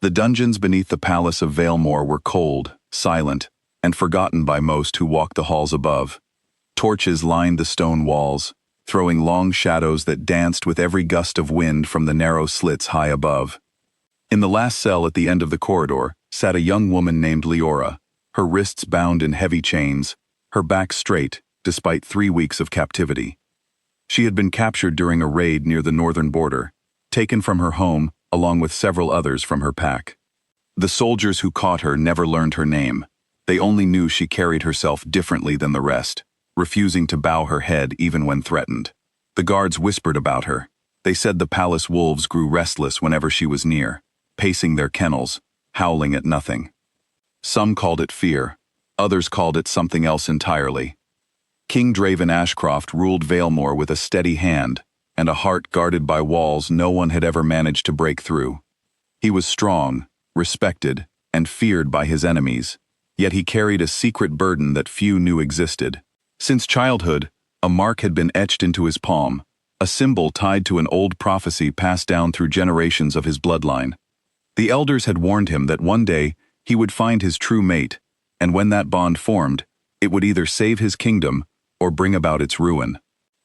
The dungeons beneath the palace of Valemore were cold, silent, and forgotten by most who walked the halls above. Torches lined the stone walls, throwing long shadows that danced with every gust of wind from the narrow slits high above. In the last cell at the end of the corridor sat a young woman named Leora, her wrists bound in heavy chains, her back straight, despite 3 weeks of captivity. She had been captured during a raid near the northern border, taken from her home along with several others from her pack. The soldiers who caught her never learned her name. They only knew she carried herself differently than the rest, refusing to bow her head even when threatened. The guards whispered about her. They said the palace wolves grew restless whenever she was near, pacing their kennels, howling at nothing. Some called it fear, others called it something else entirely. King Draven Ashcroft ruled Valemore with a steady hand and a heart guarded by walls no one had ever managed to break through. He was strong, respected, and feared by his enemies, yet he carried a secret burden that few knew existed. Since childhood, a mark had been etched into his palm, a symbol tied to an old prophecy passed down through generations of his bloodline. The elders had warned him that one day he would find his true mate, and when that bond formed, it would either save his kingdom or bring about its ruin.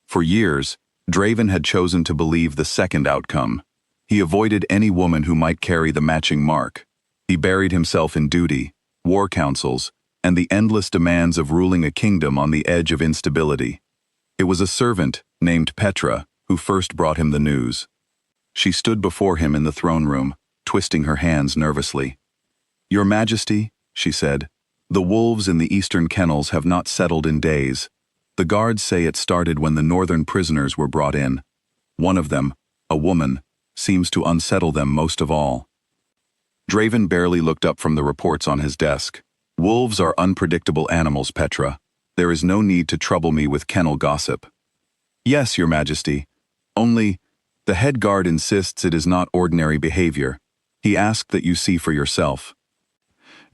For years, Draven had chosen to believe the second outcome. He avoided any woman who might carry the matching mark. He buried himself in duty, war councils, and the endless demands of ruling a kingdom on the edge of instability. It was a servant named Petra who first brought him the news. She stood before him in the throne room, twisting her hands nervously. "Your Majesty," she said, "the wolves in the eastern kennels have not settled in days. The guards say it started when the northern prisoners were brought in. One of them, a woman, seems to unsettle them most of all." Draven barely looked up from the reports on his desk. "Wolves are unpredictable animals, Petra. There is no need to trouble me with kennel gossip." "Yes, Your Majesty. Only, the head guard insists it is not ordinary behavior. He asked that you see for yourself."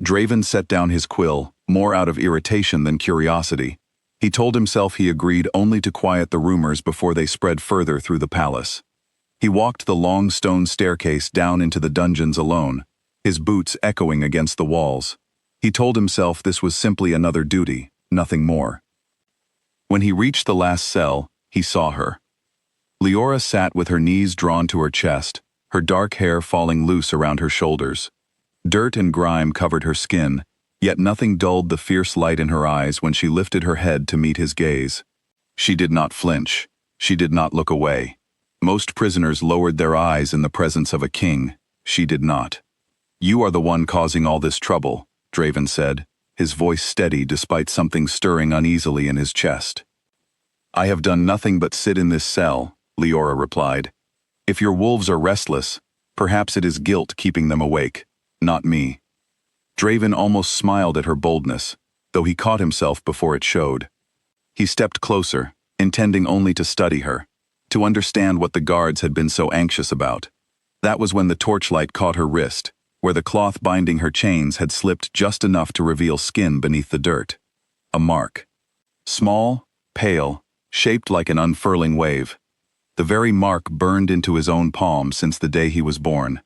Draven set down his quill, more out of irritation than curiosity. He told himself he agreed only to quiet the rumors before they spread further through the palace. He walked the long stone staircase down into the dungeons alone, his boots echoing against the walls. He told himself this was simply another duty, nothing more. When he reached the last cell, he saw her. Leora sat with her knees drawn to her chest, her dark hair falling loose around her shoulders. Dirt and grime covered her skin, yet nothing dulled the fierce light in her eyes when she lifted her head to meet his gaze. She did not flinch. She did not look away. Most prisoners lowered their eyes in the presence of a king. She did not. "You are the one causing all this trouble," Draven said, his voice steady despite something stirring uneasily in his chest. "I have done nothing but sit in this cell," Leora replied. "If your wolves are restless, perhaps it is guilt keeping them awake, not me." Draven almost smiled at her boldness, though he caught himself before it showed. He stepped closer, intending only to study her, to understand what the guards had been so anxious about. That was when the torchlight caught her wrist, where the cloth binding her chains had slipped just enough to reveal skin beneath the dirt. A mark. Small, pale, shaped like an unfurling wave. The very mark burned into his own palm since the day he was born.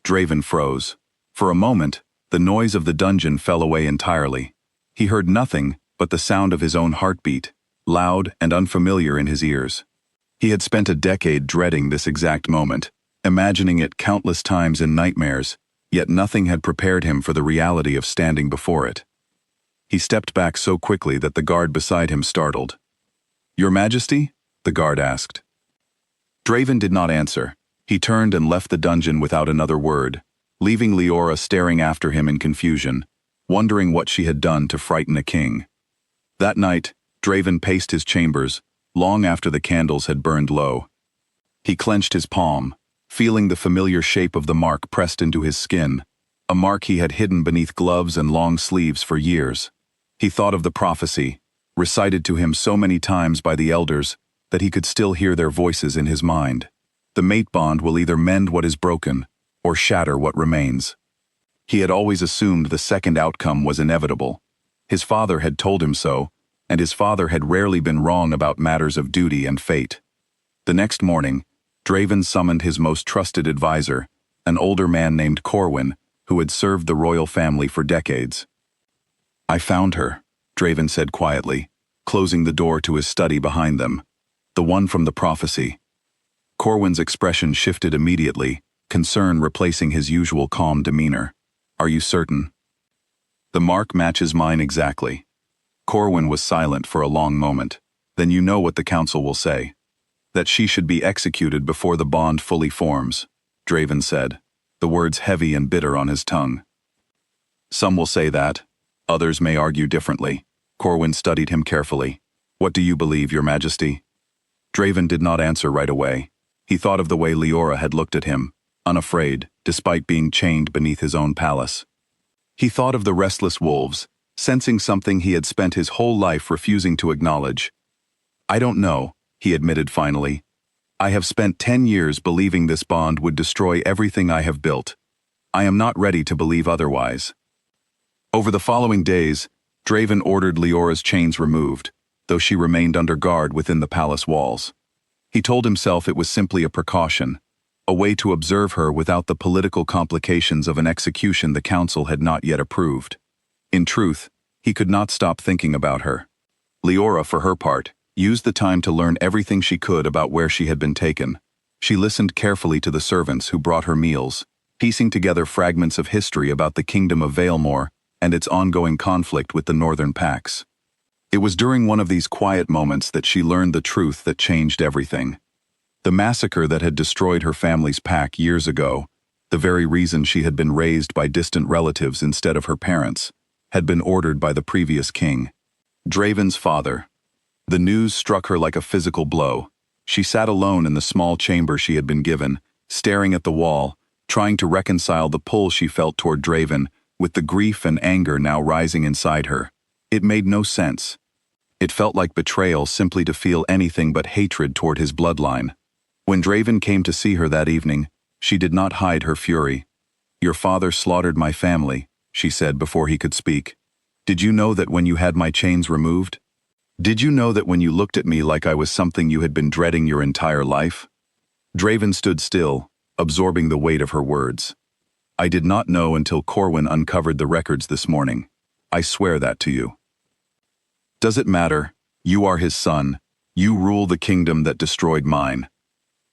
Draven froze. For a moment, the noise of the dungeon fell away entirely. He heard nothing but the sound of his own heartbeat, loud and unfamiliar in his ears. He had spent a decade dreading this exact moment, imagining it countless times in nightmares, yet nothing had prepared him for the reality of standing before it. He stepped back so quickly that the guard beside him startled. "Your Majesty?" the guard asked. Draven did not answer. He turned and left the dungeon without another word, leaving Leora staring after him in confusion, wondering what she had done to frighten a king. That night, Draven paced his chambers, long after the candles had burned low. He clenched his palm, feeling the familiar shape of the mark pressed into his skin, a mark he had hidden beneath gloves and long sleeves for years. He thought of the prophecy, recited to him so many times by the elders that he could still hear their voices in his mind. The mate bond will either mend what is broken, or shatter what remains. He had always assumed the second outcome was inevitable. His father had told him so, and his father had rarely been wrong about matters of duty and fate. The next morning, Draven summoned his most trusted advisor, an older man named Corwin, who had served the royal family for decades. "I found her," Draven said quietly, closing the door to his study behind them. "The one from the prophecy." Corwin's expression shifted immediately, concern replacing his usual calm demeanor. "Are you certain?" "The mark matches mine exactly." Corwin was silent for a long moment. "Then you know what the council will say. That she should be executed before the bond fully forms," Draven said, the words heavy and bitter on his tongue. "Some will say that. Others may argue differently." Corwin studied him carefully. "What do you believe, Your Majesty?" Draven did not answer right away. He thought of the way Leora had looked at him, unafraid, despite being chained beneath his own palace. He thought of the restless wolves, sensing something he had spent his whole life refusing to acknowledge. "I don't know," he admitted finally. "I have spent 10 years believing this bond would destroy everything I have built. I am not ready to believe otherwise." Over the following days, Draven ordered Leora's chains removed, though she remained under guard within the palace walls. He told himself it was simply a precaution, a way to observe her without the political complications of an execution the council had not yet approved. In truth, he could not stop thinking about her. Leora, for her part, used the time to learn everything she could about where she had been taken. She listened carefully to the servants who brought her meals, piecing together fragments of history about the kingdom of Valemore and its ongoing conflict with the northern pacts. It was during one of these quiet moments that she learned the truth that changed everything. The massacre that had destroyed her family's pack years ago, the very reason she had been raised by distant relatives instead of her parents, had been ordered by the previous king, Draven's father. The news struck her like a physical blow. She sat alone in the small chamber she had been given, staring at the wall, trying to reconcile the pull she felt toward Draven with the grief and anger now rising inside her. It made no sense. It felt like betrayal simply to feel anything but hatred toward his bloodline. When Draven came to see her that evening, she did not hide her fury. "Your father slaughtered my family," she said before he could speak. "Did you know that when you had my chains removed? Did you know that when you looked at me like I was something you had been dreading your entire life?" Draven stood still, absorbing the weight of her words. "I did not know until Corwin uncovered the records this morning. I swear that to you." "Does it matter? You are his son. You rule the kingdom that destroyed mine."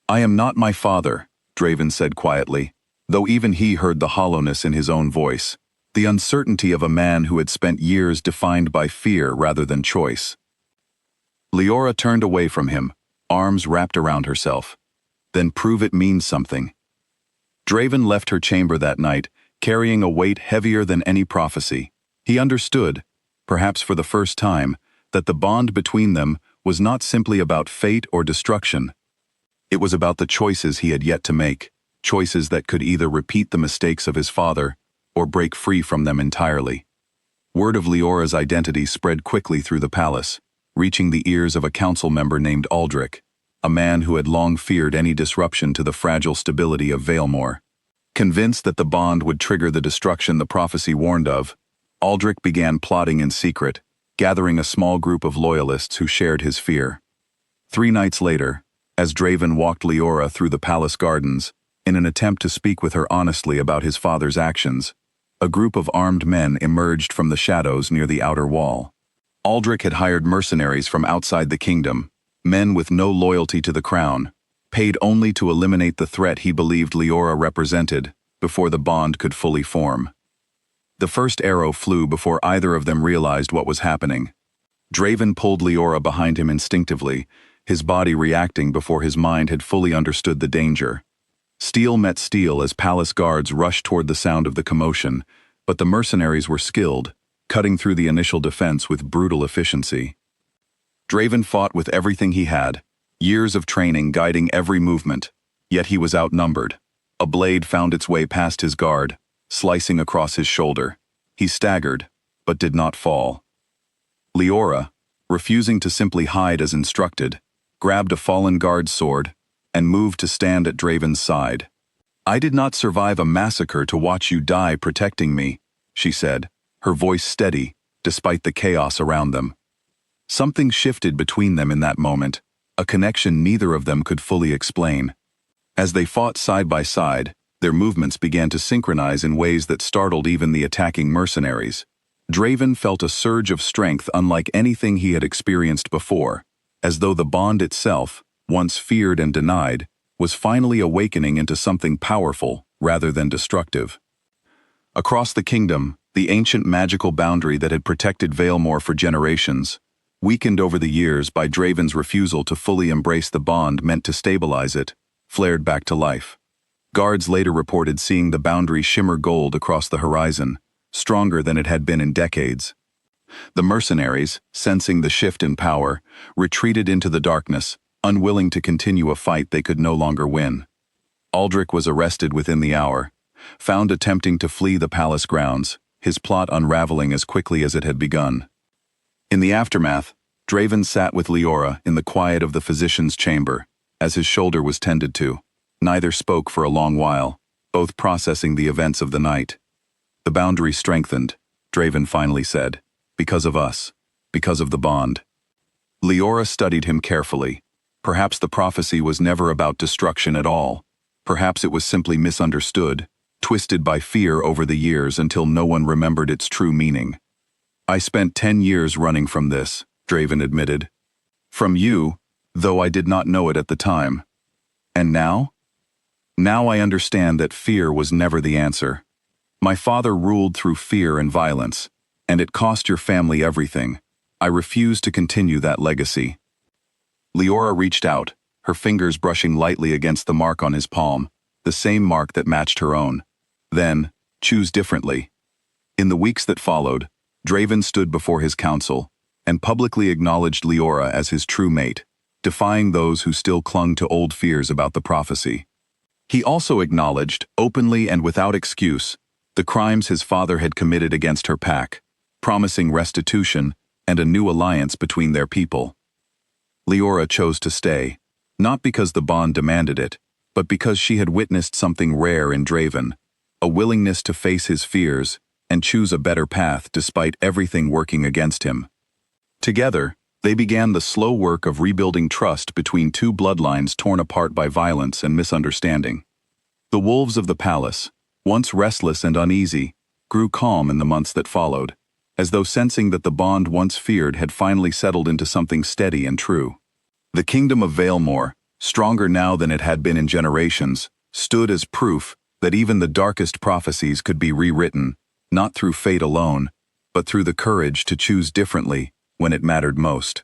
"I am not my father," Draven said quietly, though even he heard the hollowness in his own voice, the uncertainty of a man who had spent years defined by fear rather than choice. Leora turned away from him, arms wrapped around herself. "Then prove it means something." Draven left her chamber that night, carrying a weight heavier than any prophecy. He understood, perhaps for the first time, that the bond between them was not simply about fate or destruction. It was about the choices he had yet to make, choices that could either repeat the mistakes of his father or break free from them entirely. Word of Leora's identity spread quickly through the palace, reaching the ears of a council member named Aldrich, a man who had long feared any disruption to the fragile stability of Valemore. Convinced that the bond would trigger the destruction the prophecy warned of, Aldrich began plotting in secret, gathering a small group of loyalists who shared his fear. 3 nights later, as Draven walked Leora through the palace gardens, in an attempt to speak with her honestly about his father's actions, a group of armed men emerged from the shadows near the outer wall. Aldrich had hired mercenaries from outside the kingdom, men with no loyalty to the crown, paid only to eliminate the threat he believed Leora represented before the bond could fully form. The first arrow flew before either of them realized what was happening. Draven pulled Leora behind him instinctively, his body reacting before his mind had fully understood the danger. Steel met steel as palace guards rushed toward the sound of the commotion, but the mercenaries were skilled, cutting through the initial defense with brutal efficiency. Draven fought with everything he had, years of training guiding every movement, yet he was outnumbered. A blade found its way past his guard, slicing across his shoulder. He staggered, but did not fall. Leora, refusing to simply hide as instructed, grabbed a fallen guard's sword and moved to stand at Draven's side. "I did not survive a massacre to watch you die protecting me," she said, her voice steady despite the chaos around them. Something shifted between them in that moment, a connection neither of them could fully explain. As they fought side by side, Their movements began to synchronize in ways that startled even the attacking mercenaries. Draven felt a surge of strength unlike anything he had experienced before, as though the bond itself, once feared and denied, was finally awakening into something powerful rather than destructive. Across the kingdom, the ancient magical boundary that had protected Valemore for generations, weakened over the years by Draven's refusal to fully embrace the bond meant to stabilize it, flared back to life. Guards later reported seeing the boundary shimmer gold across the horizon, stronger than it had been in decades. The mercenaries, sensing the shift in power, retreated into the darkness, unwilling to continue a fight they could no longer win. Aldrich was arrested within the hour, found attempting to flee the palace grounds, his plot unraveling as quickly as it had begun. In the aftermath, Draven sat with Leora in the quiet of the physician's chamber, as his shoulder was tended to. Neither spoke for a long while, both processing the events of the night. The boundary strengthened, Draven finally said, because of us, because of the bond. Leora studied him carefully. Perhaps the prophecy was never about destruction at all. Perhaps it was simply misunderstood, twisted by fear over the years until no one remembered its true meaning. I spent 10 years running from this, Draven admitted. From you, though I did not know it at the time. And now? Now I understand that fear was never the answer. My father ruled through fear and violence, and it cost your family everything. I refuse to continue that legacy. Leora reached out, her fingers brushing lightly against the mark on his palm, the same mark that matched her own. Then, choose differently. In the weeks that followed, Draven stood before his council and publicly acknowledged Leora as his true mate, defying those who still clung to old fears about the prophecy. He also acknowledged, openly and without excuse, the crimes his father had committed against her pack, promising restitution and a new alliance between their people. Leora chose to stay, not because the bond demanded it, but because she had witnessed something rare in Draven, a willingness to face his fears and choose a better path despite everything working against him. Together, they began the slow work of rebuilding trust between two bloodlines torn apart by violence and misunderstanding. The wolves of the palace, once restless and uneasy, grew calm in the months that followed, as though sensing that the bond once feared had finally settled into something steady and true. The kingdom of Valemore, stronger now than it had been in generations, stood as proof that even the darkest prophecies could be rewritten, not through fate alone, but through the courage to choose differently when it mattered most.